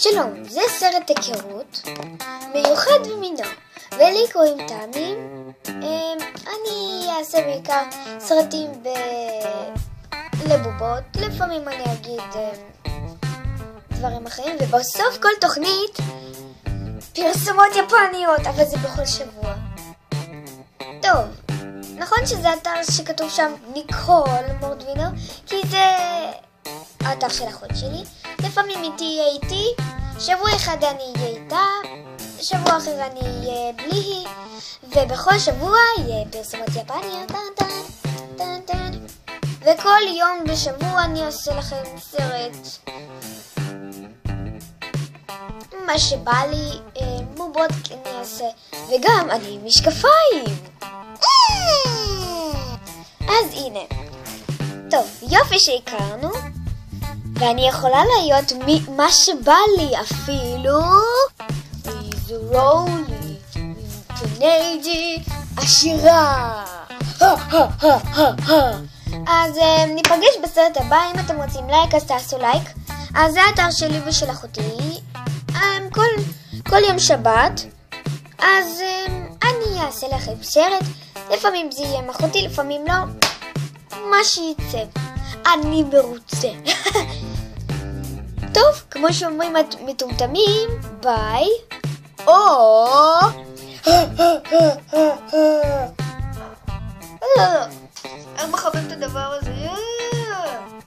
שלום, זה סרט היכרות מיוחד במינו, ולי קוראים תמי. אני אעשה בעיקר סרטים לבובות, לפעמים אני אגיד דברים אחרים, ובסוף כל תוכנית פרסומות יפניות, אבל זה בכל שבוע. טוב, נכון שזה אתר שכתוב שם ניקול מורדווינר, כי זה האתר של אחות שלי. לפעמים היא תהיה איתי, שבוע אחד אני אהיה איתה, שבוע אחר אני אהיה בלי היא, ובכל שבוע יהיה פרסומות יפניות, וכל יום בשבוע אני אעשה לכם סרט מה שבא לי, בובות אני אעשה, וגם אני עם משקפיים. אז הנה, טוב, יופי שהכרנו, ואני יכולה להיות מה שבא לי, אפילו רולי, קנדי, עשירה. אז ניפגש בסרט הבא. אם אתם רוצים לייק אז תעשו לייק. אז זה האתר שלי ושל אחותי, כל יום שבת. אז אני אעשה לכם סרט, לפעמים זה יהיה עם אחותי, לפעמים לא, מה שייצא. אני מרוצה. טוב, כמו שאומרים מטומטמים, ביי. אני מחבב את הדבר הזה.